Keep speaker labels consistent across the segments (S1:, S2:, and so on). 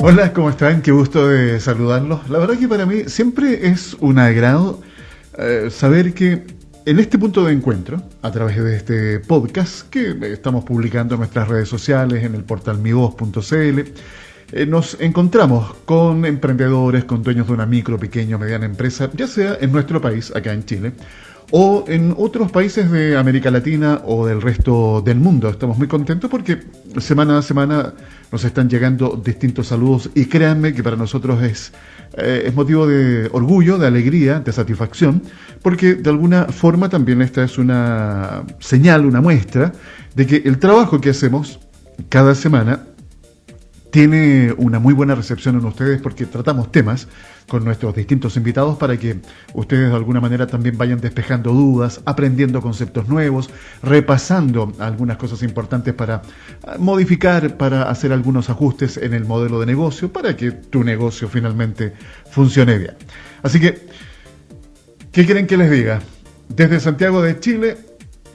S1: Hola, ¿cómo están? Qué gusto de saludarlos. La verdad que para mí siempre es un agrado saber que en este punto de encuentro, a través de este podcast que estamos publicando en nuestras redes sociales, en el portal mivoz.cl, nos encontramos con emprendedores, con dueños de una micro, pequeña o mediana empresa, ya sea en nuestro país, acá en Chile, o en otros países de América Latina o del resto del mundo. Estamos muy contentos porque semana a semana nos están llegando distintos saludos y créanme que para nosotros es motivo de orgullo, de alegría, de satisfacción, porque de alguna forma también esta es una señal, una muestra de que el trabajo que hacemos cada semana tiene una muy buena recepción en ustedes porque tratamos temas con nuestros distintos invitados para que ustedes de alguna manera también vayan despejando dudas, aprendiendo conceptos nuevos, repasando algunas cosas importantes para modificar, para hacer algunos ajustes en el modelo de negocio para que tu negocio finalmente funcione bien. Así que, ¿qué quieren que les diga? Desde Santiago de Chile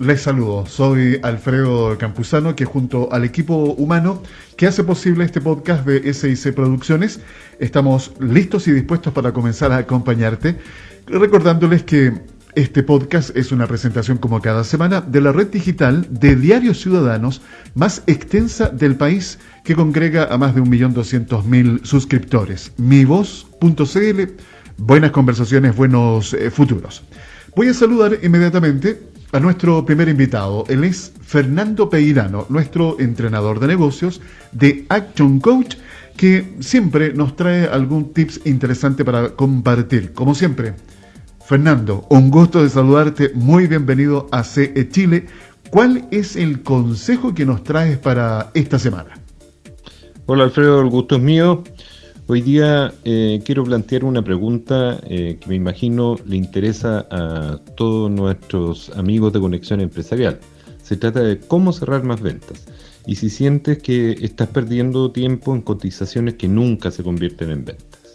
S1: les saludo, soy Alfredo Campuzano, que junto al equipo humano que hace posible este podcast de SIC Producciones, estamos listos y dispuestos para comenzar a acompañarte, recordándoles que este podcast es una presentación como cada semana de la red digital de diarios ciudadanos más extensa del país, que congrega a más de 1.200.000 suscriptores. mivoz.cl, buenas conversaciones, buenos futuros. Voy a saludar inmediatamente a nuestro primer invitado. Él es Fernando Peirano, nuestro entrenador de negocios de Action Coach, que siempre nos trae algún tips interesante para compartir. Como siempre, Fernando, un gusto de saludarte, muy bienvenido a CE Chile. ¿Cuál es el consejo que nos traes para esta semana?
S2: Hola Alfredo, el gusto es mío. Hoy día quiero plantear una pregunta que me imagino le interesa a todos nuestros amigos de Conexión Empresarial. Se trata de cómo cerrar más ventas y si sientes que estás perdiendo tiempo en cotizaciones que nunca se convierten en ventas.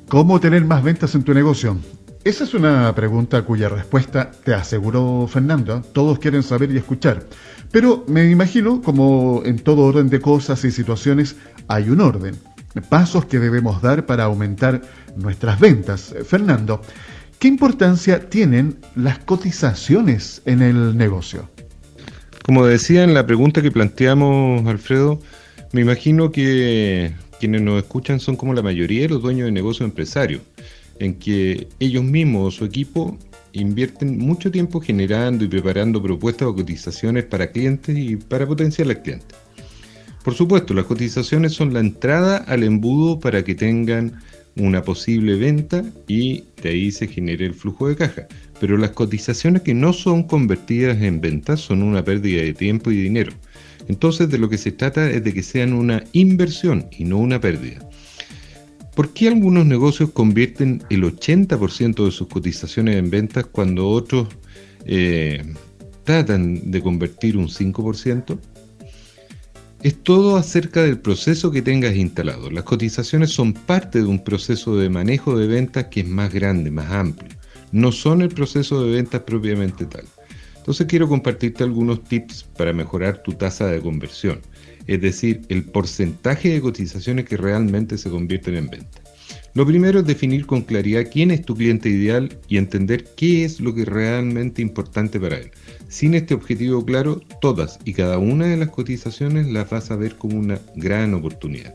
S1: ¿Cómo tener más ventas en tu negocio? Esa es una pregunta cuya respuesta te aseguro, Fernando, todos quieren saber y escuchar. Pero me imagino, como en todo orden de cosas y situaciones, hay un orden. Pasos que debemos dar para aumentar nuestras ventas. Fernando, ¿qué importancia tienen las cotizaciones en el negocio?
S2: Como decía en la pregunta que planteamos, Alfredo, me imagino que quienes nos escuchan son como la mayoría de los dueños de negocios empresarios, en que ellos mismos o su equipo invierten mucho tiempo generando y preparando propuestas o cotizaciones para clientes y para potenciales clientes. Por supuesto, las cotizaciones son la entrada al embudo para que tengan una posible venta y de ahí se genere el flujo de caja. Pero las cotizaciones que no son convertidas en ventas son una pérdida de tiempo y dinero. Entonces, de lo que se trata es de que sean una inversión y no una pérdida. ¿Por qué algunos negocios convierten el 80% de sus cotizaciones en ventas cuando otros tratan de convertir un 5%? Es todo acerca del proceso que tengas instalado. Las cotizaciones son parte de un proceso de manejo de ventas que es más grande, más amplio. No son el proceso de ventas propiamente tal. Entonces quiero compartirte algunos tips para mejorar tu tasa de conversión. Es decir, el porcentaje de cotizaciones que realmente se convierten en ventas. Lo primero es definir con claridad quién es tu cliente ideal y entender qué es lo que es realmente importante para él. Sin este objetivo claro, todas y cada una de las cotizaciones las vas a ver como una gran oportunidad.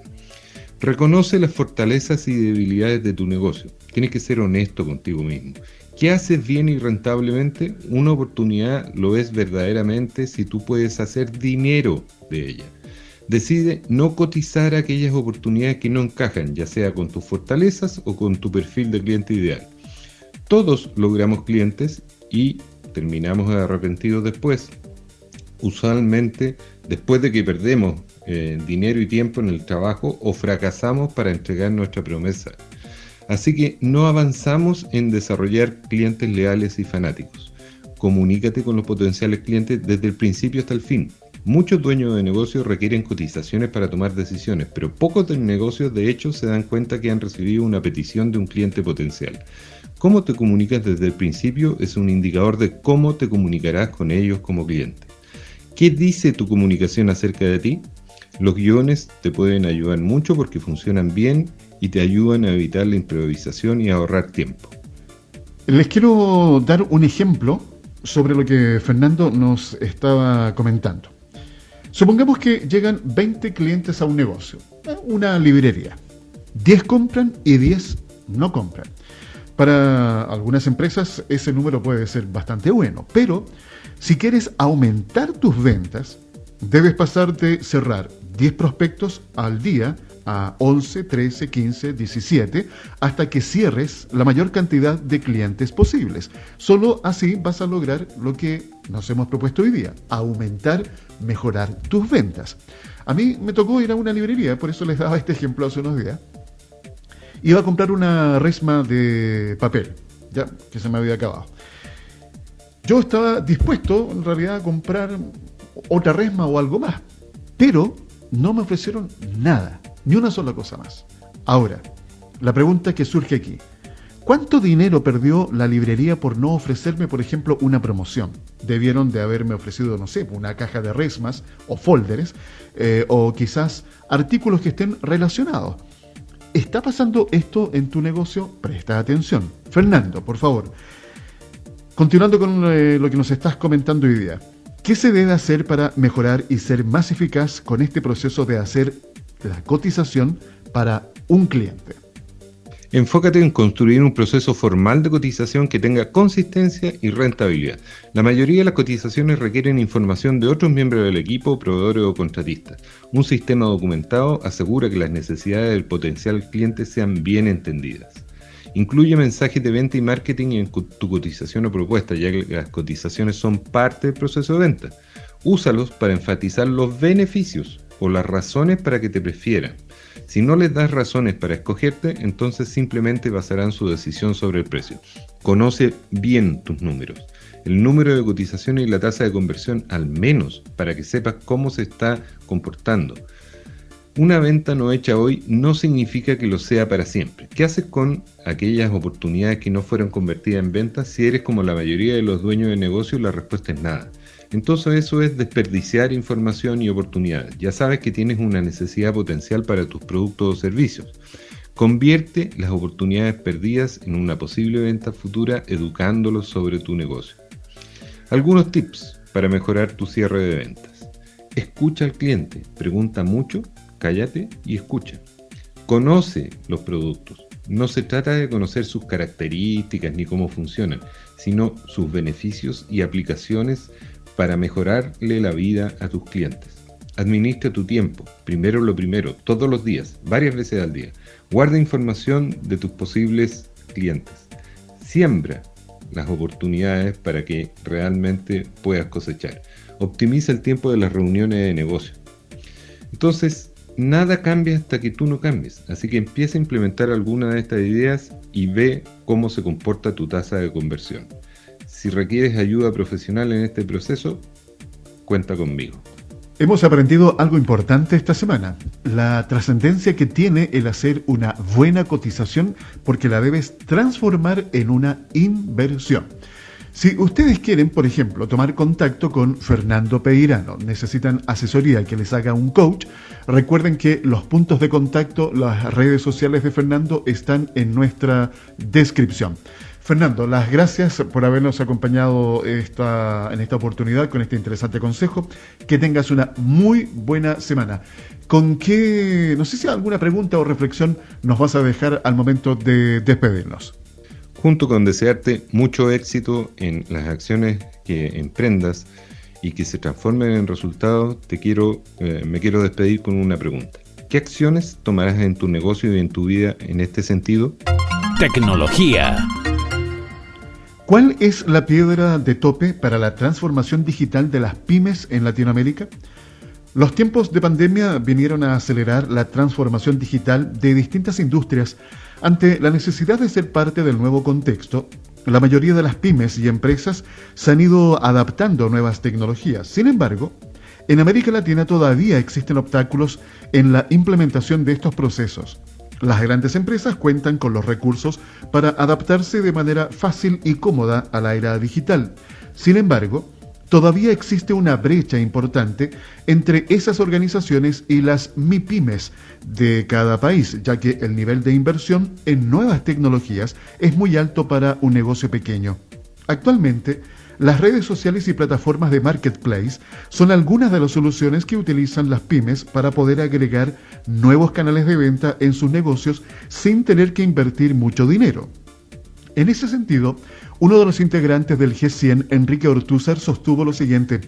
S2: Reconoce las fortalezas y debilidades de tu negocio. Tienes que ser honesto contigo mismo. ¿Qué haces bien y rentablemente? Una oportunidad lo es verdaderamente si tú puedes hacer dinero de ella. Decide no cotizar aquellas oportunidades que no encajan, ya sea con tus fortalezas o con tu perfil de cliente ideal. Todos logramos clientes y terminamos arrepentidos después. Usualmente, después de que perdemos dinero y tiempo en el trabajo o fracasamos para entregar nuestra promesa. Así que no avanzamos en desarrollar clientes leales y fanáticos. Comunícate con los potenciales clientes desde el principio hasta el fin. Muchos dueños de negocios requieren cotizaciones para tomar decisiones, pero pocos de los negocios de hecho se dan cuenta que han recibido una petición de un cliente potencial. Cómo te comunicas desde el principio es un indicador de cómo te comunicarás con ellos como cliente. ¿Qué dice tu comunicación acerca de ti? Los guiones te pueden ayudar mucho porque funcionan bien y te ayudan a evitar la improvisación y a ahorrar tiempo.
S1: Les quiero dar un ejemplo sobre lo que Fernando nos estaba comentando. Supongamos que llegan 20 clientes a un negocio, una librería. 10 compran y 10 no compran. Para algunas empresas ese número puede ser bastante bueno, pero si quieres aumentar tus ventas, debes pasar de cerrar 10 prospectos al día a 11, 13, 15, 17, hasta que cierres la mayor cantidad de clientes posibles. Solo así vas a lograr lo que nos hemos propuesto hoy día: aumentar, mejorar tus ventas. A mí me tocó ir a una librería, por eso les daba este ejemplo hace unos días. Iba a comprar una resma de papel, ya que se me había acabado. Yo estaba dispuesto, en realidad, a comprar otra resma o algo más, pero no me ofrecieron nada, ni una sola cosa más. Ahora, la pregunta que surge aquí: ¿cuánto dinero perdió la librería por no ofrecerme, por ejemplo, una promoción? Debieron de haberme ofrecido, no sé, una caja de resmas o folders, o quizás artículos que estén relacionados. ¿Está pasando esto en tu negocio? Presta atención. Fernando, por favor, continuando con lo que nos estás comentando hoy día, ¿qué se debe hacer para mejorar y ser más eficaz con este proceso de hacer la cotización para un cliente?
S2: Enfócate en construir un proceso formal de cotización que tenga consistencia y rentabilidad. La mayoría de las cotizaciones requieren información de otros miembros del equipo, proveedores o contratistas. Un sistema documentado asegura que las necesidades del potencial cliente sean bien entendidas. Incluye mensajes de venta y marketing en tu cotización o propuesta, ya que las cotizaciones son parte del proceso de venta. Úsalos para enfatizar los beneficios o las razones para que te prefieran. Si no les das razones para escogerte, entonces simplemente basarán su decisión sobre el precio. Conoce bien tus números, el número de cotizaciones y la tasa de conversión al menos, para que sepas cómo se está comportando. Una venta no hecha hoy no significa que lo sea para siempre. ¿Qué haces con aquellas oportunidades que no fueron convertidas en ventas? Si eres como la mayoría de los dueños de negocios, la respuesta es nada. Entonces eso es desperdiciar información y oportunidades. Ya sabes que tienes una necesidad potencial para tus productos o servicios. Convierte las oportunidades perdidas en una posible venta futura educándolos sobre tu negocio. Algunos tips para mejorar tu cierre de ventas. Escucha al cliente, pregunta mucho, cállate y escucha. Conoce los productos. No se trata de conocer sus características ni cómo funcionan, sino sus beneficios y aplicaciones para mejorarle la vida a tus clientes. Administra tu tiempo, primero lo primero, todos los días, varias veces al día. Guarda información de tus posibles clientes. Siembra las oportunidades para que realmente puedas cosechar. Optimiza el tiempo de las reuniones de negocio. Entonces, nada cambia hasta que tú no cambies. Así que empieza a implementar alguna de estas ideas y ve cómo se comporta tu tasa de conversión. Si requieres ayuda profesional en este proceso, cuenta conmigo.
S1: Hemos aprendido algo importante esta semana: la trascendencia que tiene el hacer una buena cotización, porque la debes transformar en una inversión. Si ustedes quieren, por ejemplo, tomar contacto con Fernando Peirano, necesitan asesoría, que les haga un coach, recuerden que los puntos de contacto, las redes sociales de Fernando están en nuestra descripción. Fernando, las gracias por habernos acompañado en esta oportunidad con este interesante consejo. Que tengas una muy buena semana. ¿Con qué, no sé si alguna pregunta o reflexión nos vas a dejar al momento de despedirnos?
S2: Junto con desearte mucho éxito en las acciones que emprendas y que se transformen en resultados, me quiero despedir con una pregunta. ¿Qué acciones tomarás en tu negocio y en tu vida en este sentido?
S3: Tecnología.
S1: ¿Cuál es la piedra de tope para la transformación digital de las pymes en Latinoamérica? Los tiempos de pandemia vinieron a acelerar la transformación digital de distintas industrias. Ante la necesidad de ser parte del nuevo contexto, la mayoría de las pymes y empresas se han ido adaptando a nuevas tecnologías. Sin embargo, en América Latina todavía existen obstáculos en la implementación de estos procesos. Las grandes empresas cuentan con los recursos para adaptarse de manera fácil y cómoda a la era digital. Sin embargo, todavía existe una brecha importante entre esas organizaciones y las MIPYMES de cada país, ya que el nivel de inversión en nuevas tecnologías es muy alto para un negocio pequeño. Actualmente, las redes sociales y plataformas de marketplace son algunas de las soluciones que utilizan las pymes para poder agregar nuevos canales de venta en sus negocios sin tener que invertir mucho dinero. En ese sentido, uno de los integrantes del G100, Enrique Ortúzar, sostuvo lo siguiente: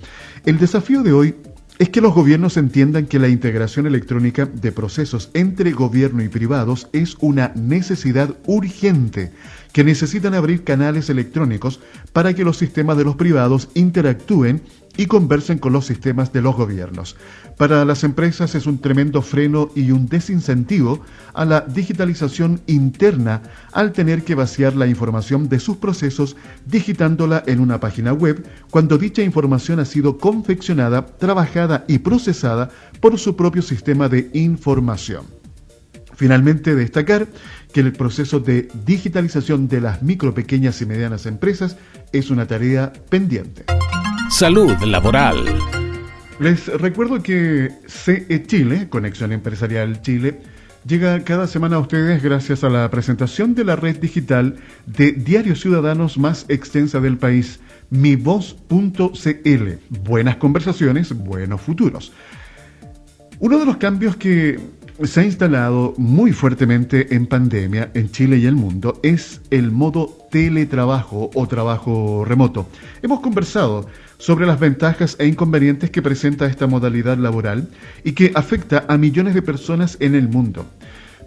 S1: el desafío de hoy es que los gobiernos entiendan que la integración electrónica de procesos entre gobierno y privados es una necesidad urgente, que necesitan abrir canales electrónicos para que los sistemas de los privados interactúen y conversen con los sistemas de los gobiernos. Para las empresas es un tremendo freno y un desincentivo a la digitalización interna al tener que vaciar la información de sus procesos digitándola en una página web cuando dicha información ha sido confeccionada, trabajada y procesada por su propio sistema de información. Finalmente, destacar que el proceso de digitalización de las micro, pequeñas y medianas empresas es una tarea pendiente.
S3: Salud laboral.
S1: Les recuerdo que CE Chile, Conexión Empresarial Chile, llega cada semana a ustedes gracias a la presentación de la red digital de diarios ciudadanos más extensa del país, mivoz.cl. Buenas conversaciones, buenos futuros. Uno de los cambios que se ha instalado muy fuertemente en pandemia en Chile y el mundo es el modo teletrabajo o trabajo remoto. Hemos conversado sobre las ventajas e inconvenientes que presenta esta modalidad laboral y que afecta a millones de personas en el mundo.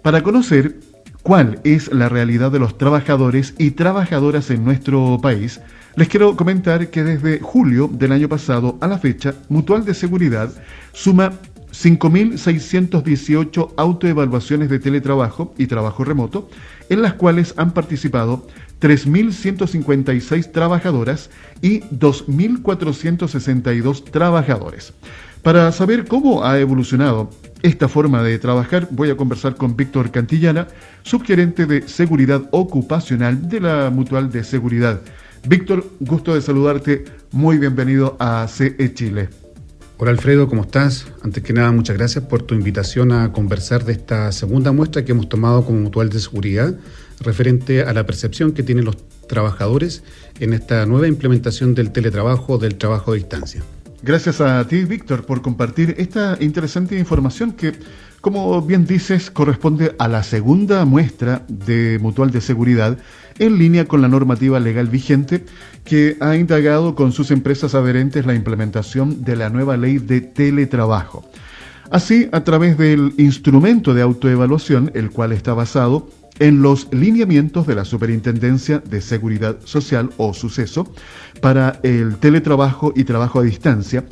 S1: Para conocer cuál es la realidad de los trabajadores y trabajadoras en nuestro país, les quiero comentar que desde julio del año pasado a la fecha, Mutual de Seguridad suma 5.618 autoevaluaciones de teletrabajo y trabajo remoto, en las cuales han participado 3.156 trabajadoras y 2.462 trabajadores. Para saber cómo ha evolucionado esta forma de trabajar, voy a conversar con Víctor Cantillana, subgerente de Seguridad Ocupacional de la Mutual de Seguridad. Víctor, gusto de saludarte. Muy bienvenido a CE Chile.
S4: Hola Alfredo, ¿cómo estás? Antes que nada, muchas gracias por tu invitación a conversar de esta segunda muestra que hemos tomado como Mutual de Seguridad referente a la percepción que tienen los trabajadores en esta nueva implementación del teletrabajo, del trabajo a distancia.
S1: Gracias a ti, Víctor, por compartir esta interesante información que, como bien dices, corresponde a la segunda muestra de Mutual de Seguridad en línea con la normativa legal vigente que ha indagado con sus empresas adherentes la implementación de la nueva ley de teletrabajo. Así, a través del instrumento de autoevaluación, el cual está basado en los lineamientos de la Superintendencia de Seguridad Social o Suceso para el teletrabajo y trabajo a distancia,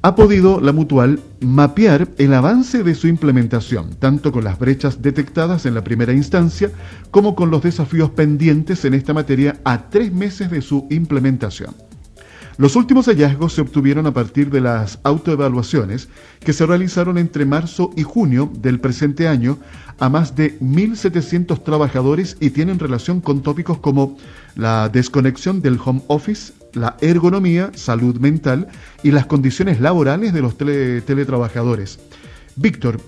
S1: ha podido la Mutual mapear el avance de su implementación, tanto con las brechas detectadas en la primera instancia como con los desafíos pendientes en esta materia a 3 meses de su implementación. Los últimos hallazgos se obtuvieron a partir de las autoevaluaciones que se realizaron entre marzo y junio del presente año a más de 1.700 trabajadores y tienen relación con tópicos como la desconexión del home office, la ergonomía, salud mental y las condiciones laborales de los teletrabajadores. Víctor,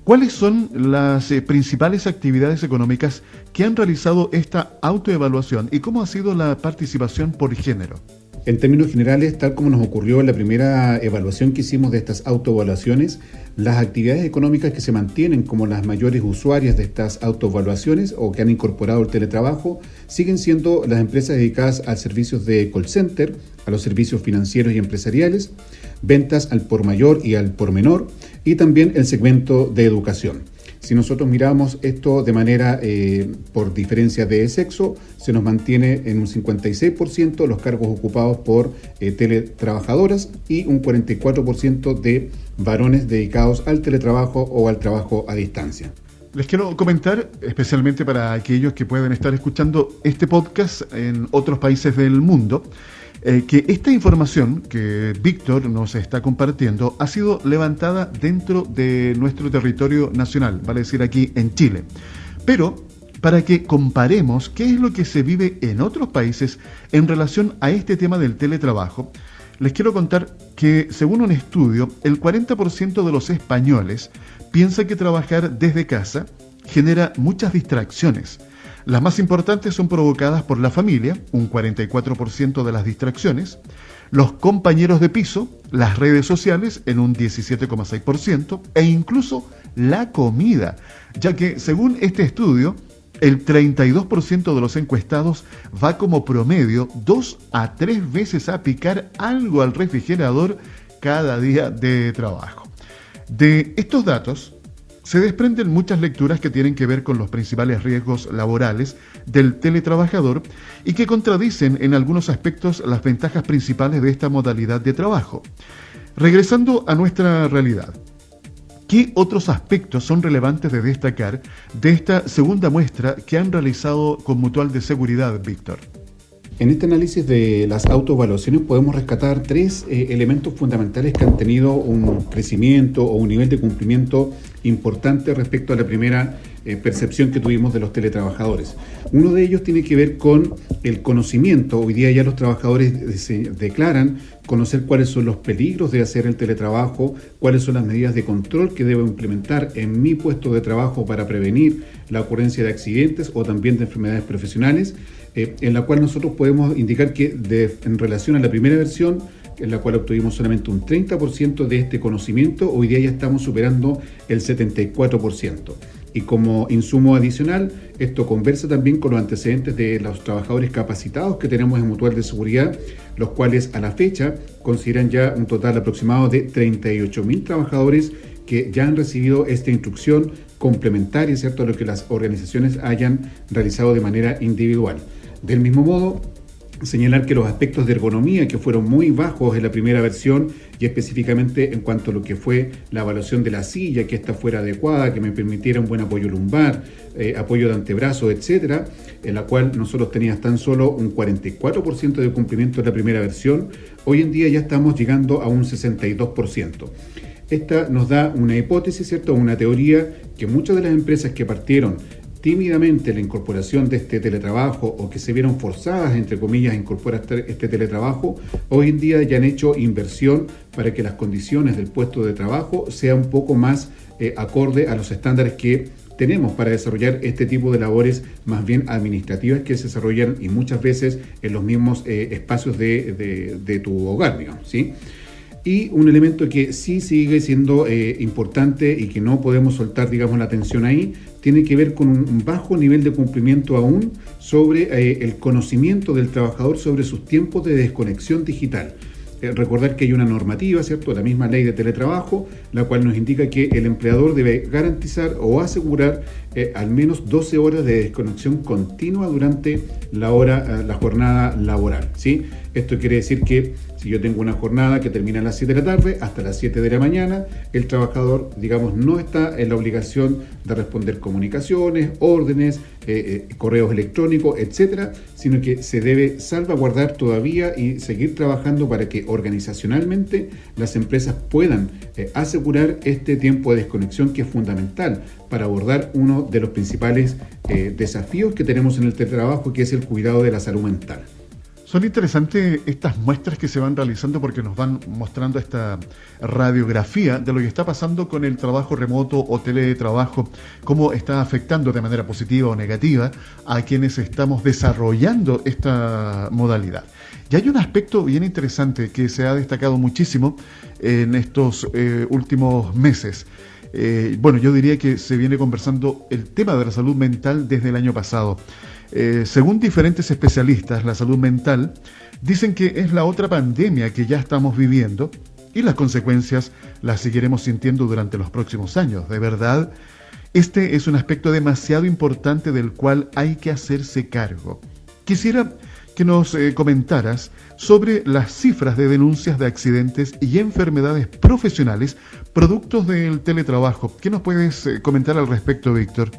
S1: ¿cuáles son las principales actividades económicas que han realizado esta autoevaluación y cómo ha sido la participación por género?
S4: En términos generales, tal como nos ocurrió en la primera evaluación que hicimos de estas autoevaluaciones, las actividades económicas que se mantienen como las mayores usuarias de estas autoevaluaciones o que han incorporado el teletrabajo siguen siendo las empresas dedicadas a servicios de call center, a los servicios financieros y empresariales, ventas al por mayor y al por menor y también el segmento de educación. Si nosotros miramos esto de manera por diferencia de sexo, se nos mantiene en un 56% los cargos ocupados por teletrabajadoras y un 44% de varones dedicados al teletrabajo o al trabajo a distancia.
S1: Les quiero comentar, especialmente para aquellos que pueden estar escuchando este podcast en otros países del mundo, que esta información que Víctor nos está compartiendo ha sido levantada dentro de nuestro territorio nacional, vale decir aquí en Chile. Pero para que comparemos qué es lo que se vive en otros países en relación a este tema del teletrabajo. Les quiero contar que, según un estudio, el 40% de los españoles piensa que trabajar desde casa genera muchas distracciones. Las más importantes son provocadas por la familia, un 44% de las distracciones, los compañeros de piso, las redes sociales en un 17,6% e incluso la comida, ya que según este estudio, el 32% de los encuestados va como promedio 2 a 3 veces a picar algo al refrigerador cada día de trabajo. De estos datos se desprenden muchas lecturas que tienen que ver con los principales riesgos laborales del teletrabajador y que contradicen en algunos aspectos las ventajas principales de esta modalidad de trabajo. Regresando a nuestra realidad, ¿qué otros aspectos son relevantes de destacar de esta segunda muestra que han realizado con Mutual de Seguridad, Víctor?
S4: En este análisis de las autoevaluaciones podemos rescatar 3 elementos fundamentales que han tenido un crecimiento o un nivel de cumplimiento importante respecto a la primera percepción que tuvimos de los teletrabajadores. Uno de ellos tiene que ver con el conocimiento. Hoy día ya los trabajadores se declaran conocer cuáles son los peligros de hacer el teletrabajo, cuáles son las medidas de control que debo implementar en mi puesto de trabajo para prevenir la ocurrencia de accidentes o también de enfermedades profesionales, en la cual nosotros podemos indicar que en relación a la primera versión, en la cual obtuvimos solamente un 30% de este conocimiento, hoy día ya estamos superando el 74%. Y como insumo adicional, esto conversa también con los antecedentes de los trabajadores capacitados que tenemos en Mutual de Seguridad, los cuales a la fecha consideran ya un total aproximado de 38.000 trabajadores que ya han recibido esta instrucción complementaria, ¿cierto?, a lo que las organizaciones hayan realizado de manera individual. Del mismo modo, señalar que los aspectos de ergonomía que fueron muy bajos en la primera versión y específicamente en cuanto a lo que fue la evaluación de la silla, que esta fuera adecuada, que me permitiera un buen apoyo lumbar, apoyo de antebrazo, etcétera, en la cual nosotros teníamos tan solo un 44% de cumplimiento en la primera versión, hoy en día ya estamos llegando a un 62%. Esta nos da una hipótesis, ¿cierto?, una teoría que muchas de las empresas que partieron tímidamente la incorporación de este teletrabajo o que se vieron forzadas, entre comillas, a incorporar este teletrabajo, hoy en día ya han hecho inversión para que las condiciones del puesto de trabajo sean un poco más acorde a los estándares que tenemos para desarrollar este tipo de labores más bien administrativas que se desarrollan y muchas veces en los mismos espacios de tu hogar, digamos, ¿sí? Y un elemento que sí sigue siendo importante y que no podemos soltar, digamos, la atención ahí, tiene que ver con un bajo nivel de cumplimiento aún sobre el conocimiento del trabajador sobre sus tiempos de desconexión digital. Recordar que hay una normativa, ¿cierto?, la misma ley de teletrabajo, la cual nos indica que el empleador debe garantizar o asegurar al menos 12 horas de desconexión continua durante la jornada laboral, ¿sí? Esto quiere decir que si yo tengo una jornada que termina a las 7 de la tarde hasta las 7 de la mañana, el trabajador, digamos, no está en la obligación de responder comunicaciones, órdenes, correos electrónicos, etcétera, sino que se debe salvaguardar todavía y seguir trabajando para que organizacionalmente las empresas puedan asegurar este tiempo de desconexión que es fundamental para abordar uno de los principales desafíos que tenemos en el teletrabajo, que es el cuidado de la salud mental.
S1: Son interesantes estas muestras que se van realizando porque nos van mostrando esta radiografía de lo que está pasando con el trabajo remoto o teletrabajo, cómo está afectando de manera positiva o negativa a quienes estamos desarrollando esta modalidad. Y hay un aspecto bien interesante que se ha destacado muchísimo en estos últimos meses. Yo diría que se viene conversando el tema de la salud mental desde el año pasado. Según diferentes especialistas, la salud mental dicen que es la otra pandemia que ya estamos viviendo y las consecuencias las seguiremos sintiendo durante los próximos años. De verdad, este es un aspecto demasiado importante del cual hay que hacerse cargo. Quisiera que nos comentaras sobre las cifras de denuncias de accidentes y enfermedades profesionales productos del teletrabajo. ¿Qué nos puedes comentar al respecto, Víctor?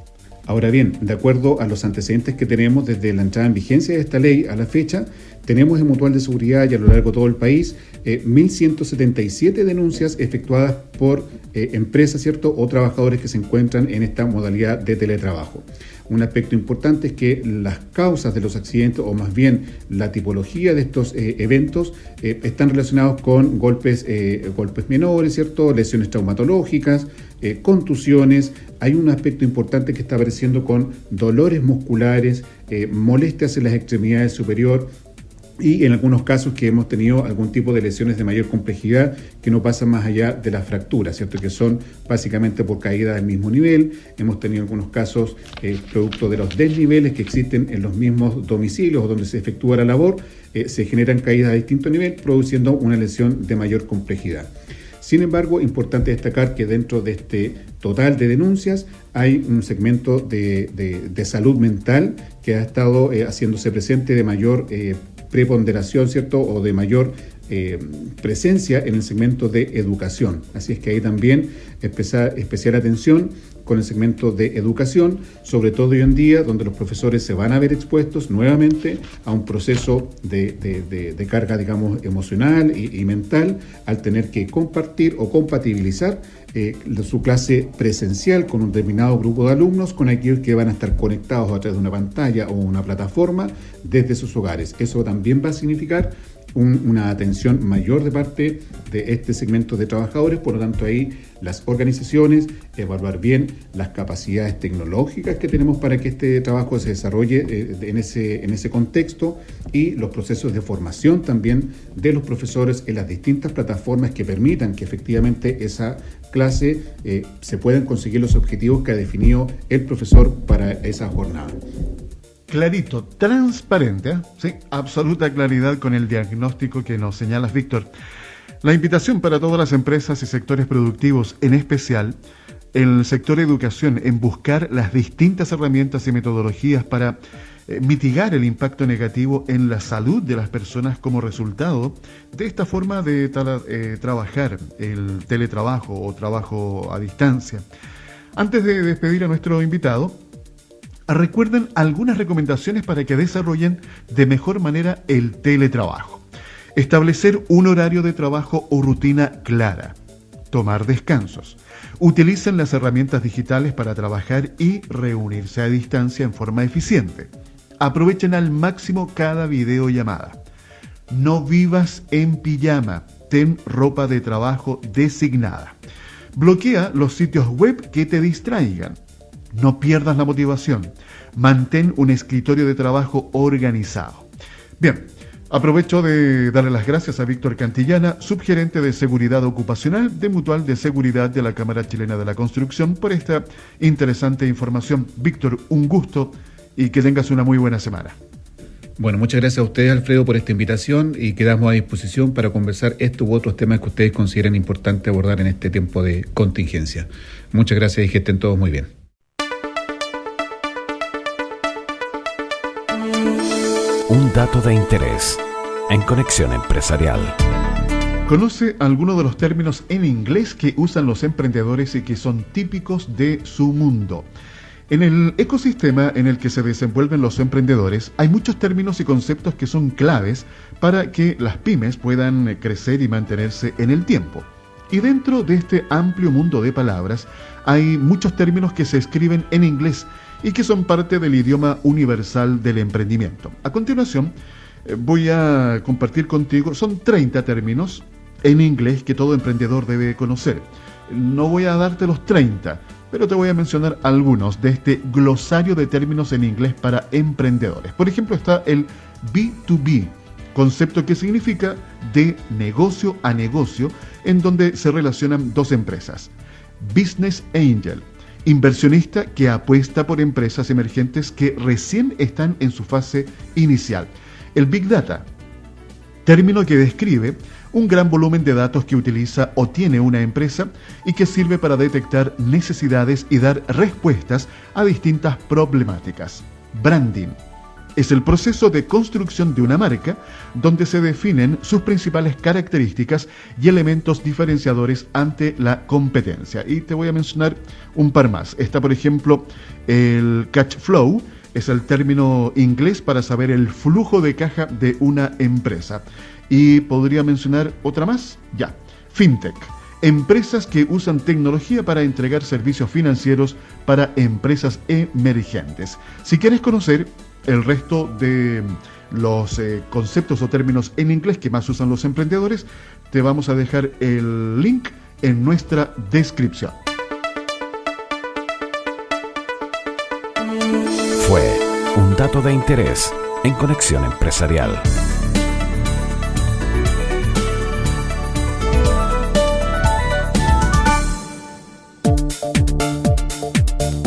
S4: Ahora bien, de acuerdo a los antecedentes que tenemos desde la entrada en vigencia de esta ley a la fecha, tenemos en Mutual de Seguridad y a lo largo de todo el país 1.177 denuncias efectuadas por empresas, ¿cierto?, o trabajadores que se encuentran en esta modalidad de teletrabajo. Un aspecto importante es que las causas de los accidentes, o más bien la tipología de estos eventos, están relacionados con golpes menores, ¿cierto? Lesiones traumatológicas, contusiones. Hay un aspecto importante que está apareciendo con dolores musculares, molestias en las extremidades superiores, y en algunos casos que hemos tenido algún tipo de lesiones de mayor complejidad que no pasan más allá de las fracturas, ¿cierto? Que son básicamente por caída del mismo nivel. Hemos tenido algunos casos producto de los desniveles que existen en los mismos domicilios o donde se efectúa la labor, se generan caídas a distinto nivel, produciendo una lesión de mayor complejidad. Sin embargo, importante destacar que dentro de este total de denuncias hay un segmento de salud mental que ha estado haciéndose presente de mayor preponderación, ¿cierto? O de mayor presencia en el segmento de educación. Así es que hay también especial atención con el segmento de educación, sobre todo hoy en día, donde los profesores se van a ver expuestos nuevamente a un proceso de carga, digamos, emocional y mental, al tener que compartir o compatibilizar su clase presencial con un determinado grupo de alumnos con aquellos que van a estar conectados a través de una pantalla o una plataforma desde sus hogares. Eso también va a significar una atención mayor de parte de este segmento de trabajadores. Por lo tanto, ahí las organizaciones evaluar bien las capacidades tecnológicas que tenemos para que este trabajo se desarrolle en ese contexto, y los procesos de formación también de los profesores en las distintas plataformas que permitan que efectivamente esa clase se puedan conseguir los objetivos que ha definido el profesor para esa jornada.
S1: Clarito, transparente, ¿eh? Sí, absoluta claridad con el diagnóstico que nos señalas, Víctor. La invitación para todas las empresas y sectores productivos, en especial el sector educación, en buscar las distintas herramientas y metodologías para mitigar el impacto negativo en la salud de las personas como resultado de esta forma de trabajar, el teletrabajo o trabajo a distancia. Antes de despedir a nuestro invitado, recuerden algunas recomendaciones para que desarrollen de mejor manera el teletrabajo. Establecer un horario de trabajo o rutina clara. Tomar descansos. Utilicen las herramientas digitales para trabajar y reunirse a distancia en forma eficiente. Aprovechen al máximo cada videollamada. No vivas en pijama. Ten ropa de trabajo designada. Bloquea los sitios web que te distraigan. No pierdas la motivación. Mantén un escritorio de trabajo organizado. Bien, aprovecho de darle las gracias a Víctor Cantillana, subgerente de Seguridad Ocupacional de Mutual de Seguridad de la Cámara Chilena de la Construcción, por esta interesante información. Víctor, un gusto y que tengas una muy buena semana.
S4: Bueno, muchas gracias a ustedes, Alfredo, por esta invitación, y quedamos a disposición para conversar estos u otros temas que ustedes consideren importante abordar en este tiempo de contingencia. Muchas gracias y que estén todos muy bien.
S3: Un dato de interés en Conexión Empresarial.
S1: ¿Conoce algunos de los términos en inglés que usan los emprendedores y que son típicos de su mundo? En el ecosistema en el que se desenvuelven los emprendedores, hay muchos términos y conceptos que son claves para que las pymes puedan crecer y mantenerse en el tiempo. Y dentro de este amplio mundo de palabras, hay muchos términos que se escriben en inglés y que son parte del idioma universal del emprendimiento. A continuación, voy a compartir contigo, son 30 términos en inglés que todo emprendedor debe conocer. No voy a darte los 30, pero te voy a mencionar algunos de este glosario de términos en inglés para emprendedores. Por ejemplo, está el B2B, concepto que significa de negocio a negocio, en donde se relacionan dos empresas. Business Angel, inversionista que apuesta por empresas emergentes que recién están en su fase inicial. El Big Data, término que describe un gran volumen de datos que utiliza o tiene una empresa y que sirve para detectar necesidades y dar respuestas a distintas problemáticas. Branding es el proceso de construcción de una marca donde se definen sus principales características y elementos diferenciadores ante la competencia. Y te voy a mencionar un par más. Está, por ejemplo, el cash flow, es el término inglés para saber el flujo de caja de una empresa. Y podría mencionar otra más, FinTech, empresas que usan tecnología para entregar servicios financieros para empresas emergentes. Si quieres conocer el resto de los conceptos o términos en inglés que más usan los emprendedores, te vamos a dejar el link en nuestra descripción.
S3: Fue un dato de interés en Conexión Empresarial.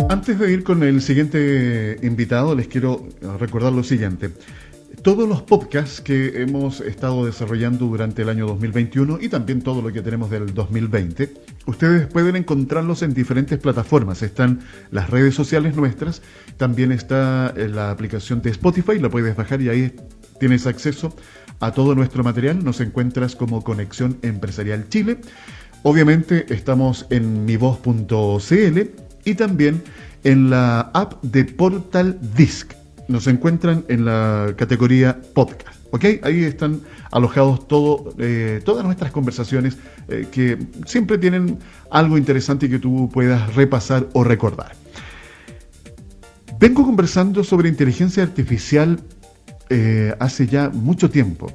S1: Antes de ir con el siguiente invitado, les quiero recordar lo siguiente. Todos los podcasts que hemos estado desarrollando durante el año 2021 y también todo lo que tenemos del 2020, ustedes pueden encontrarlos en diferentes plataformas. Están las redes sociales nuestras, también está la aplicación de Spotify, la puedes bajar y ahí tienes acceso a todo nuestro material. Nos encuentras como Conexión Empresarial Chile. Obviamente estamos en mivoz.cl y también en la app de Portal Disc. Nos encuentran en la categoría podcast, ¿ok? Ahí están alojados todas nuestras conversaciones que siempre tienen algo interesante que tú puedas repasar o recordar. Vengo conversando sobre inteligencia artificial hace ya mucho tiempo,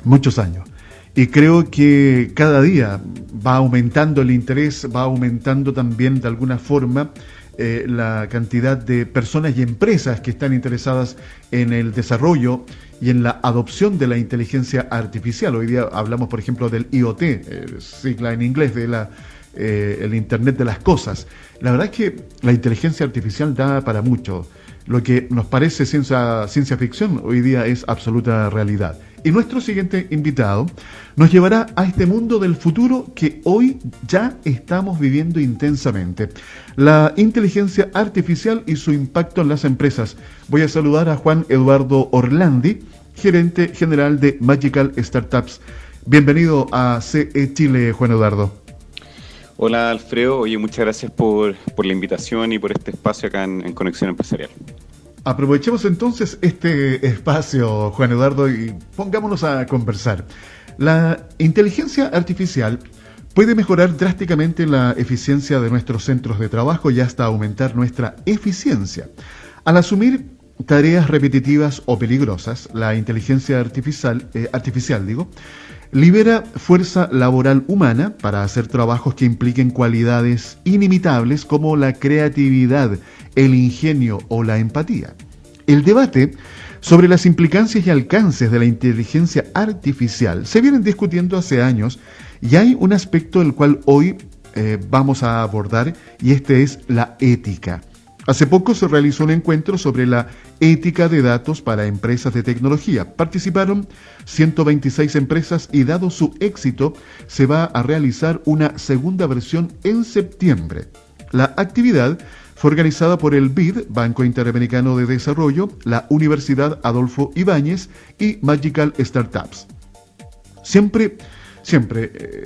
S1: muchos años, y creo que cada día va aumentando el interés, va aumentando también de alguna forma la cantidad de personas y empresas que están interesadas en el desarrollo y en la adopción de la inteligencia artificial. Hoy día hablamos, por ejemplo, del IoT, sigla en inglés de el Internet de las Cosas. La verdad es que la inteligencia artificial da para mucho. Lo que nos parece ciencia ficción hoy día es absoluta realidad. Y nuestro siguiente invitado nos llevará a este mundo del futuro que hoy ya estamos viviendo intensamente. La inteligencia artificial y su impacto en las empresas. Voy a saludar a Juan Eduardo Orlandi, gerente general de Magical Startups. Bienvenido a CE Chile, Juan Eduardo.
S5: Hola Alfredo, oye, muchas gracias por la invitación y por este espacio acá en Conexión Empresarial.
S1: Aprovechemos entonces este espacio, Juan Eduardo, y pongámonos a conversar. La inteligencia artificial puede mejorar drásticamente la eficiencia de nuestros centros de trabajo y hasta aumentar nuestra eficiencia. Al asumir tareas repetitivas o peligrosas, la inteligencia artificial, libera fuerza laboral humana para hacer trabajos que impliquen cualidades inimitables como la creatividad, el ingenio o la empatía. El debate sobre las implicancias y alcances de la inteligencia artificial se vienen discutiendo hace años y hay un aspecto del cual hoy vamos a abordar y este es la ética. Hace poco se realizó un encuentro sobre la ética de datos para empresas de tecnología. Participaron 126 empresas y dado su éxito, se va a realizar una segunda versión en septiembre. La actividad fue organizada por el BID, Banco Interamericano de Desarrollo, la Universidad Adolfo Ibáñez y Magical Startups. Siempre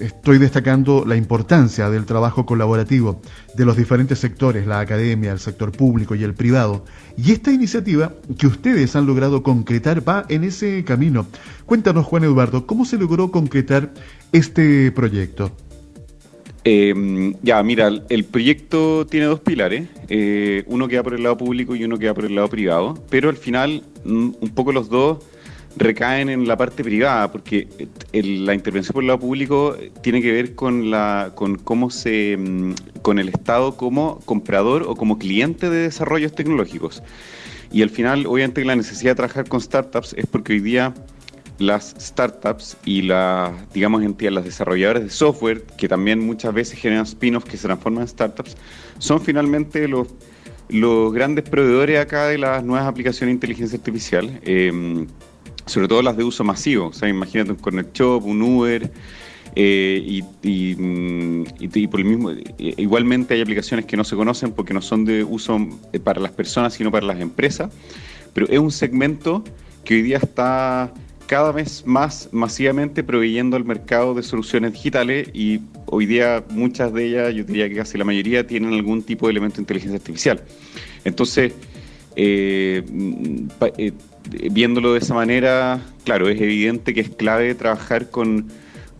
S1: estoy destacando la importancia del trabajo colaborativo de los diferentes sectores, la academia, el sector público y el privado. Y esta iniciativa que ustedes han logrado concretar va en ese camino. Cuéntanos, Juan Eduardo, ¿cómo se logró concretar este proyecto?
S5: Mira, el proyecto tiene dos pilares, uno que va por el lado público y uno que va por el lado privado, pero al final un poco los dos recaen en la parte privada, porque la intervención por el lado público tiene que ver con el Estado como comprador o como cliente de desarrollos tecnológicos. Y al final, obviamente, la necesidad de trabajar con startups es porque hoy día las startups y las desarrolladoras de software, que también muchas veces generan spin-offs que se transforman en startups, son finalmente los grandes proveedores acá de las nuevas aplicaciones de inteligencia artificial. Sobre todo las de uso masivo, o sea, imagínate un Corner Shop, un Uber, y por el mismo, igualmente hay aplicaciones que no se conocen porque no son de uso para las personas, sino para las empresas, pero es un segmento que hoy día está cada vez más masivamente proveyendo al mercado de soluciones digitales y hoy día muchas de ellas, yo diría que casi la mayoría, tienen algún tipo de elemento de inteligencia artificial. Entonces, viéndolo de esa manera, claro, es evidente que es clave trabajar con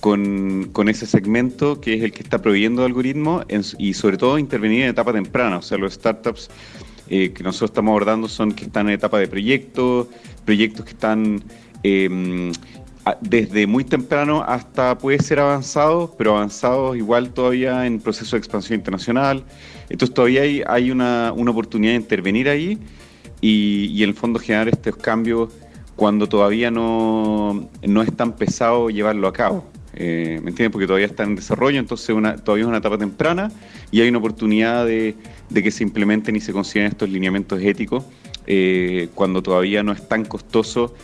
S5: con ese segmento que es el que está proveyendo algoritmos y sobre todo intervenir en etapa temprana. O sea, los startups que nosotros estamos abordando son que están en etapa de proyectos que están desde muy temprano hasta puede ser avanzados, pero avanzados igual todavía en proceso de expansión internacional. Entonces todavía hay una oportunidad de intervenir ahí y en el fondo generar estos cambios cuando todavía no es tan pesado llevarlo a cabo. ¿Me entiendes? Porque todavía está en desarrollo, entonces todavía es una etapa temprana y hay una oportunidad de que se implementen y se consideren estos lineamientos éticos cuando todavía no es tan costoso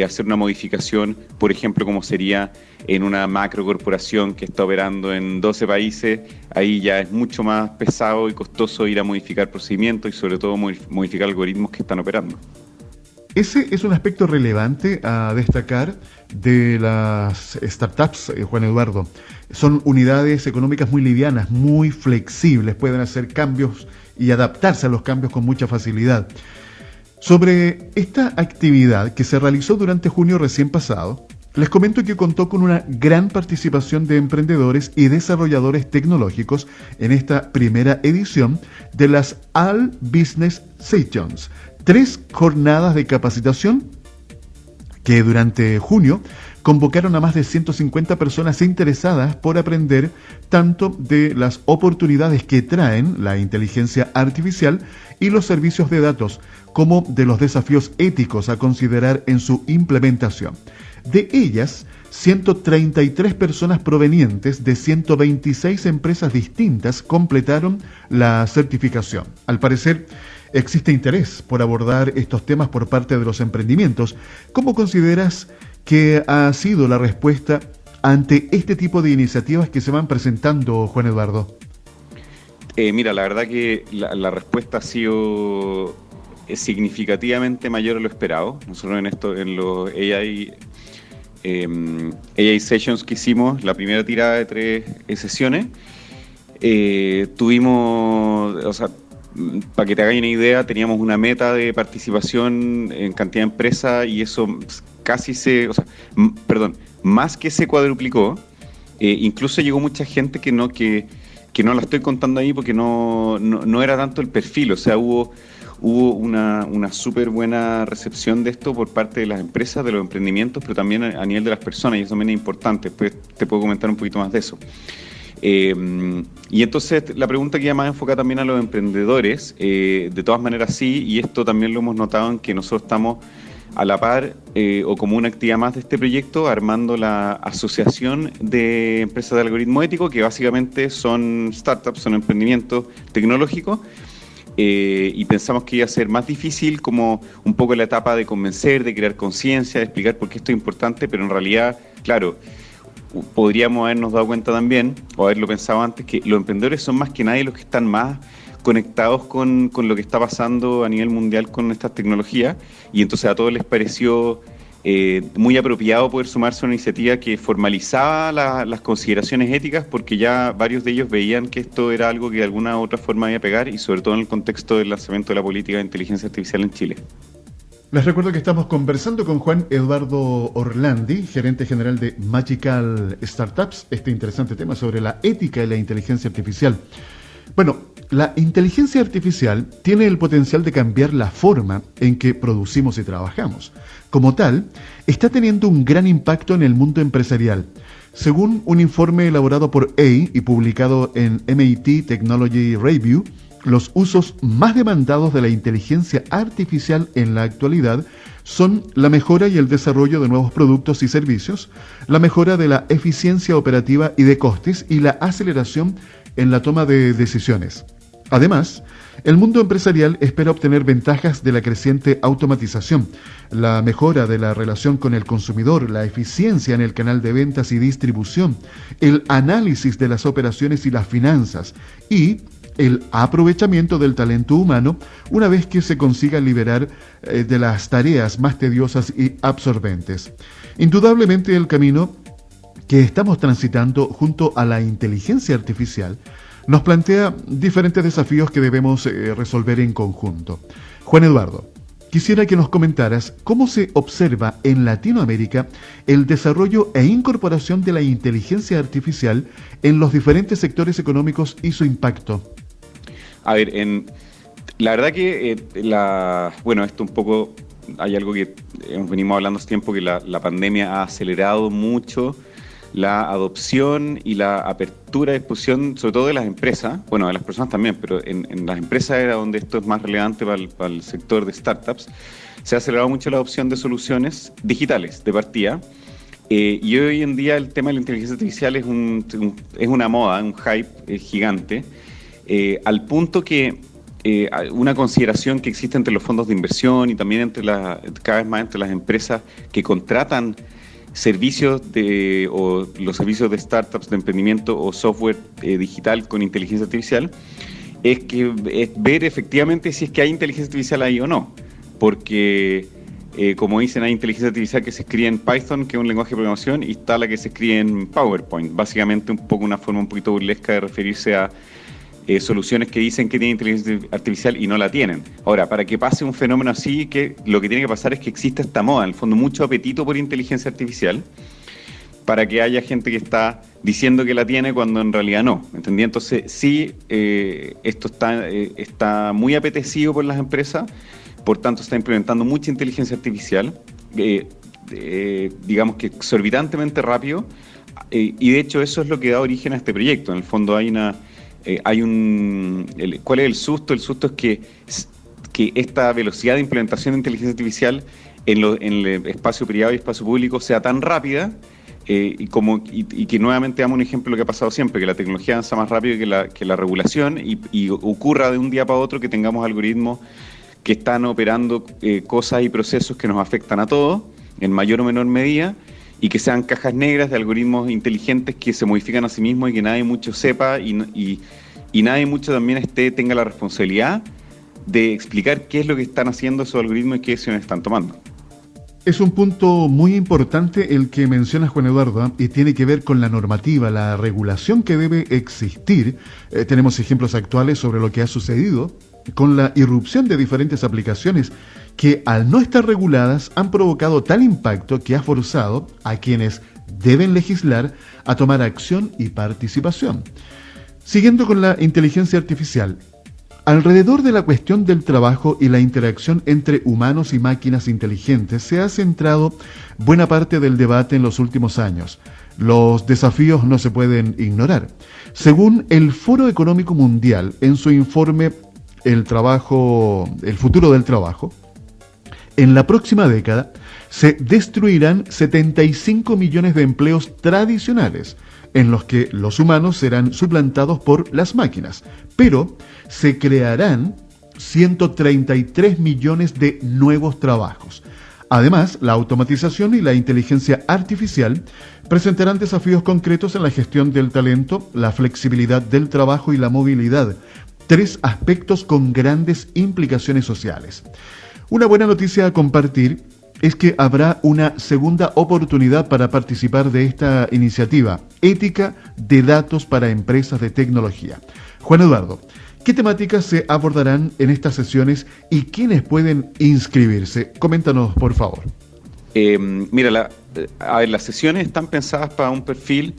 S5: hacer una modificación, por ejemplo, como sería en una macrocorporación que está operando en 12 países. Ahí ya es mucho más pesado y costoso ir a modificar procedimientos y sobre todo modificar algoritmos que están operando.
S1: Ese es un aspecto relevante a destacar de las startups, Juan Eduardo. Son unidades económicas muy livianas, muy flexibles, pueden hacer cambios y adaptarse a los cambios con mucha facilidad. Sobre esta actividad que se realizó durante junio recién pasado, les comento que contó con una gran participación de emprendedores y desarrolladores tecnológicos en esta primera edición de las All Business Sessions, 3 jornadas de capacitación que durante junio convocaron a más de 150 personas interesadas por aprender tanto de las oportunidades que traen la inteligencia artificial y los servicios de datos, como de los desafíos éticos a considerar en su implementación. De ellas, 133 personas provenientes de 126 empresas distintas completaron la certificación. Al parecer, existe interés por abordar estos temas por parte de los emprendimientos. ¿Cómo consideras que ha sido la respuesta ante este tipo de iniciativas que se van presentando, Juan Eduardo?
S5: Mira, la verdad que la respuesta ha sido significativamente mayor a lo esperado. Nosotros en los AI Sessions que hicimos, la primera tirada de 3 sesiones, tuvimos, o sea, para que te hagas una idea, teníamos una meta de participación en cantidad de empresas y eso más que se cuadruplicó. Incluso llegó mucha gente que no la estoy contando ahí porque no era tanto el perfil, o sea, hubo una súper buena recepción de esto por parte de las empresas, de los emprendimientos, pero también a nivel de las personas, y eso también es importante. Después te puedo comentar un poquito más de eso. Y entonces la pregunta que iba más enfocada también a los emprendedores, de todas maneras sí, y esto también lo hemos notado en que nosotros estamos a la par o como una actividad más de este proyecto, armando la Asociación de Empresas de Algoritmo Ético, que básicamente son startups, son emprendimientos tecnológicos, y pensamos que iba a ser más difícil como un poco la etapa de convencer, de crear conciencia, de explicar por qué esto es importante, pero en realidad, claro, podríamos habernos dado cuenta también, o haberlo pensado antes, que los emprendedores son más que nadie los que están más conectados con lo que está pasando a nivel mundial con estas tecnologías, y entonces a todos les pareció muy apropiado poder sumarse a una iniciativa que formalizaba las consideraciones éticas, porque ya varios de ellos veían que esto era algo que de alguna u otra forma iba a pegar, y sobre todo en el contexto del lanzamiento de la política de inteligencia artificial en Chile.
S1: Les recuerdo que estamos conversando con Juan Eduardo Orlandi, gerente general de Magical Startups, este interesante tema sobre la ética y la inteligencia artificial. Bueno, la inteligencia artificial tiene el potencial de cambiar la forma en que producimos y trabajamos. Como tal, está teniendo un gran impacto en el mundo empresarial. Según un informe elaborado por AI y publicado en MIT Technology Review, los usos más demandados de la inteligencia artificial en la actualidad son la mejora y el desarrollo de nuevos productos y servicios, la mejora de la eficiencia operativa y de costes y la aceleración en la toma de decisiones. Además, el mundo empresarial espera obtener ventajas de la creciente automatización, la mejora de la relación con el consumidor, la eficiencia en el canal de ventas y distribución, el análisis de las operaciones y las finanzas y el aprovechamiento del talento humano una vez que se consiga liberar de las tareas más tediosas y absorbentes. Indudablemente el camino que estamos transitando junto a la inteligencia artificial nos plantea diferentes desafíos que debemos resolver en conjunto. Juan Eduardo, quisiera que nos comentaras cómo se observa en Latinoamérica el desarrollo e incorporación de la inteligencia artificial en los diferentes sectores económicos y su impacto.
S5: A ver, la verdad que, esto un poco, hay algo que venimos hablando hace tiempo, que la pandemia ha acelerado mucho la adopción y la apertura de disposición, sobre todo de las empresas, bueno, de las personas también, pero en las empresas era donde esto es más relevante para el sector de startups. Se ha acelerado mucho la adopción de soluciones digitales de partida, y hoy en día el tema de la inteligencia artificial es una moda, un hype gigante, al punto que una consideración que existe entre los fondos de inversión y también cada vez más entre las empresas que contratan servicios o los servicios de startups, de emprendimiento o software digital con inteligencia artificial, es ver efectivamente si es que hay inteligencia artificial ahí o no. Porque, como dicen, hay inteligencia artificial que se escribe en Python, que es un lenguaje de programación, y está la que se escribe en PowerPoint. Básicamente una forma un poquito burlesca de referirse a soluciones que dicen que tienen inteligencia artificial y no la tienen. Ahora, para que pase un fenómeno así, que lo que tiene que pasar es que exista esta moda, en el fondo mucho apetito por inteligencia artificial, para que haya gente que está diciendo que la tiene cuando en realidad no, ¿entendí? Entonces sí, esto está muy apetecido por las empresas, por tanto está implementando mucha inteligencia artificial, digamos que exorbitantemente rápido, y de hecho eso es lo que da origen a este proyecto. En el fondo ¿cuál es el susto? El susto es que esta velocidad de implementación de inteligencia artificial en el espacio privado y espacio público sea tan rápida, y que nuevamente damos un ejemplo de lo que ha pasado siempre, que la tecnología avanza más rápido que la regulación, y ocurra de un día para otro que tengamos algoritmos que están operando cosas y procesos que nos afectan a todos, en mayor o menor medida, y que sean cajas negras de algoritmos inteligentes que se modifican a sí mismos y que nadie mucho sepa y nadie mucho también tenga la responsabilidad de explicar qué es lo que están haciendo esos algoritmos y qué decisiones están tomando.
S1: Es un punto muy importante el que menciona Juan Eduardo, y tiene que ver con la normativa, la regulación que debe existir. Tenemos ejemplos actuales sobre lo que ha sucedido con la irrupción de diferentes aplicaciones que, al no estar reguladas, han provocado tal impacto que ha forzado a quienes deben legislar a tomar acción y participación. Siguiendo con la inteligencia artificial, alrededor de la cuestión del trabajo y la interacción entre humanos y máquinas inteligentes se ha centrado buena parte del debate en los últimos años. Los desafíos no se pueden ignorar. Según el Foro Económico Mundial, en su informe El futuro del trabajo, en la próxima década se destruirán 75 millones de empleos tradicionales, en los que los humanos serán suplantados por las máquinas, pero se crearán 133 millones de nuevos trabajos. Además, la automatización y la inteligencia artificial presentarán desafíos concretos en la gestión del talento, la flexibilidad del trabajo y la movilidad, 3 aspectos con grandes implicaciones sociales. Una buena noticia a compartir es que habrá una segunda oportunidad para participar de esta iniciativa, Ética de Datos para Empresas de Tecnología. Juan Eduardo, ¿qué temáticas se abordarán en estas sesiones y quiénes pueden inscribirse? Coméntanos, por favor.
S5: Mira, las sesiones están pensadas para un perfil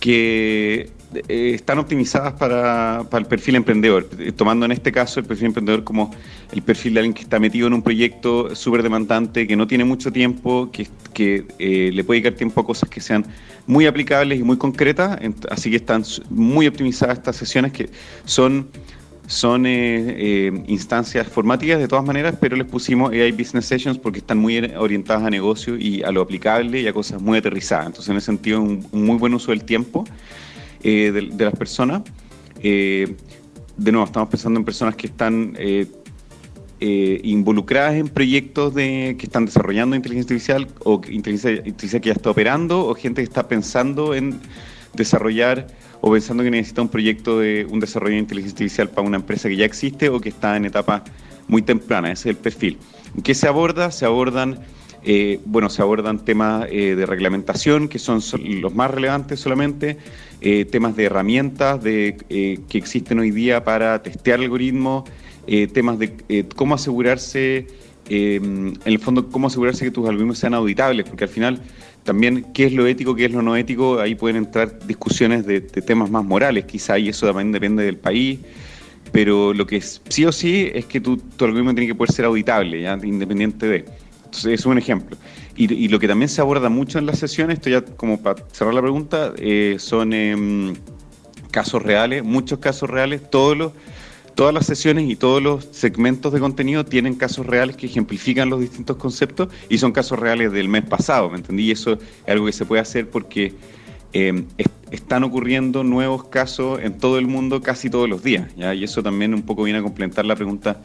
S5: que están optimizadas para el perfil emprendedor, tomando en este caso el perfil emprendedor como el perfil de alguien que está metido en un proyecto súper demandante, que no tiene mucho tiempo, que le puede dedicar tiempo a cosas que sean muy aplicables y muy concretas. Así que están muy optimizadas estas sesiones, que son instancias formativas de todas maneras, pero les pusimos AI Business Sessions porque están muy orientadas a negocio y a lo aplicable y a cosas muy aterrizadas. Entonces, en ese sentido, un muy buen uso del tiempo de las personas. De nuevo, estamos pensando en personas que están involucradas en proyectos que están desarrollando inteligencia artificial, o inteligencia artificial que ya está operando, o gente que está pensando en desarrollar o pensando que necesita un proyecto de un desarrollo de inteligencia artificial para una empresa que ya existe o que está en etapa muy temprana. Ese es el perfil. ¿Qué se aborda? Se abordan temas de reglamentación, que son los más relevantes solamente, temas de herramientas que existen hoy día para testear algoritmos, temas de cómo asegurarse en el fondo, cómo asegurarse que tus algoritmos sean auditables, porque al final también qué es lo ético, qué es lo no ético, ahí pueden entrar discusiones de temas más morales, quizá, y eso también depende del país, pero lo que sí o sí es que tu algoritmo tiene que poder ser auditable, ¿ya? Independiente de. Entonces, es un ejemplo. Y lo que también se aborda mucho en las sesiones, esto ya como para cerrar la pregunta, son casos reales, muchos casos reales, todas las sesiones y todos los segmentos de contenido tienen casos reales que ejemplifican los distintos conceptos y son casos reales del mes pasado, ¿me entendí? Y eso es algo que se puede hacer porque están ocurriendo nuevos casos en todo el mundo casi todos los días, ¿ya? Y eso también un poco viene a complementar la pregunta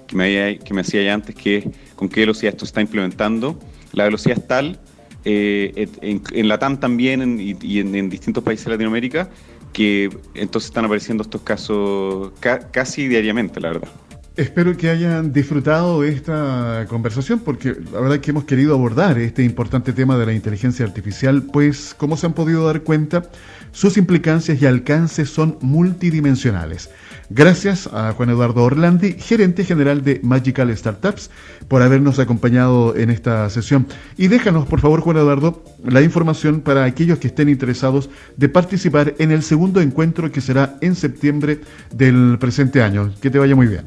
S5: que me hacía ya antes, que es con qué velocidad esto se está implementando. La velocidad es tal, en Latam también y en distintos países de Latinoamérica, que entonces están apareciendo estos casos casi diariamente, la verdad.
S1: Espero que hayan disfrutado de esta conversación, porque la verdad es que hemos querido abordar este importante tema de la inteligencia artificial, pues como se han podido dar cuenta, sus implicancias y alcances son multidimensionales. Gracias a Juan Eduardo Orlandi, gerente general de Magical Startups, por habernos acompañado en esta sesión. Y déjanos, por favor, Juan Eduardo, la información para aquellos que estén interesados de participar en el segundo encuentro que será en septiembre del presente año. Que te vaya muy bien.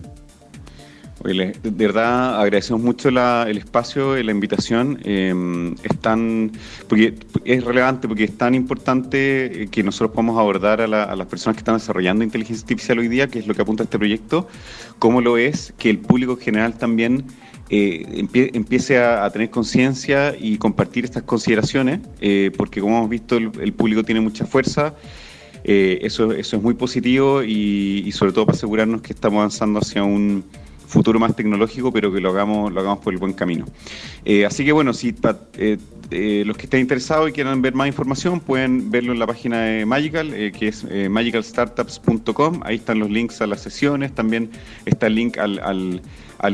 S5: Oye, de verdad agradecemos mucho el espacio, la invitación. Porque es relevante, porque es tan importante que nosotros podamos abordar a las personas que están desarrollando inteligencia artificial hoy día, que es lo que apunta este proyecto, como lo es que el público general también empiece a tener conciencia y compartir estas consideraciones, porque como hemos visto el público tiene mucha fuerza. Eso es muy positivo y sobre todo para asegurarnos que estamos avanzando hacia un futuro más tecnológico, pero que lo hagamos por el buen camino. Así que bueno, si los que estén interesados y quieran ver más información, pueden verlo en la página de Magical, que es magicalstartups.com. Ahí están los links a las sesiones, también está el link al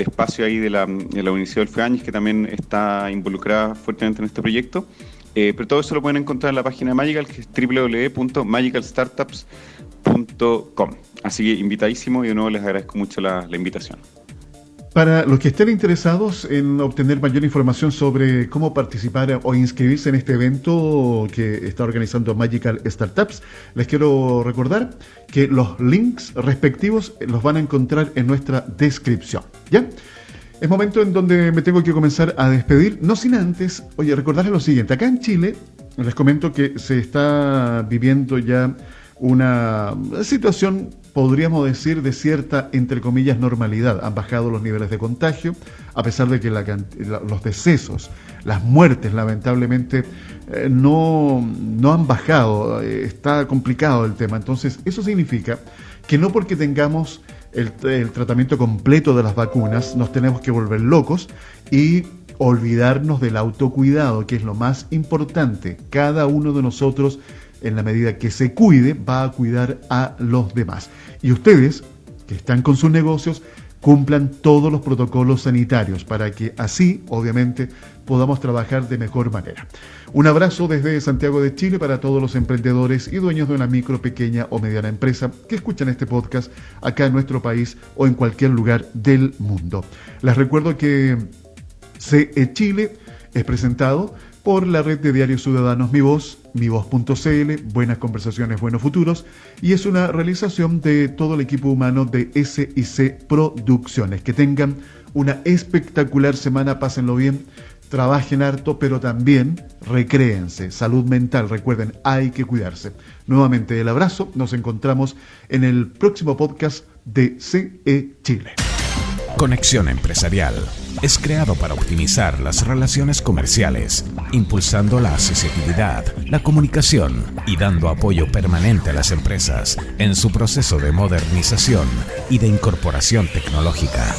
S5: espacio ahí de la Universidad Adolfo Ibáñez, que también está involucrada fuertemente en este proyecto. Pero todo eso lo pueden encontrar en la página de Magical, que es www.magicalstartups.com. Así que invitadísimo, y de nuevo les agradezco mucho la invitación.
S1: Para los que estén interesados en obtener mayor información sobre cómo participar o inscribirse en este evento que está organizando Magical Startups, les quiero recordar que los links respectivos los van a encontrar en nuestra descripción. ¿Ya? Es momento en donde me tengo que comenzar a despedir, no sin antes, recordarles lo siguiente. Acá en Chile, les comento que se está viviendo ya una situación, podríamos decir, de cierta, entre comillas, normalidad. Han bajado los niveles de contagio, a pesar de que los decesos, las muertes, lamentablemente, no han bajado. Está complicado el tema. Entonces, eso significa que no porque tengamos el tratamiento completo de las vacunas, nos tenemos que volver locos y olvidarnos del autocuidado, que es lo más importante. Cada uno de nosotros, en la medida que se cuide, va a cuidar a los demás. Y ustedes, que están con sus negocios, cumplan todos los protocolos sanitarios para que así, obviamente, podamos trabajar de mejor manera. Un abrazo desde Santiago de Chile para todos los emprendedores y dueños de una micro, pequeña o mediana empresa que escuchan este podcast acá en nuestro país o en cualquier lugar del mundo. Les recuerdo que CE Chile es presentado por la red de diarios ciudadanos Mi Voz, mivoz.cl, Buenas Conversaciones, Buenos Futuros, y es una realización de todo el equipo humano de SIC Producciones. Que tengan una espectacular semana, pásenlo bien, trabajen harto, pero también recréense. Salud mental, recuerden, hay que cuidarse. Nuevamente el abrazo, nos encontramos en el próximo podcast de CE Chile.
S3: Conexión Empresarial es creado para optimizar las relaciones comerciales, impulsando la accesibilidad, la comunicación y dando apoyo permanente a las empresas en su proceso de modernización y de incorporación tecnológica.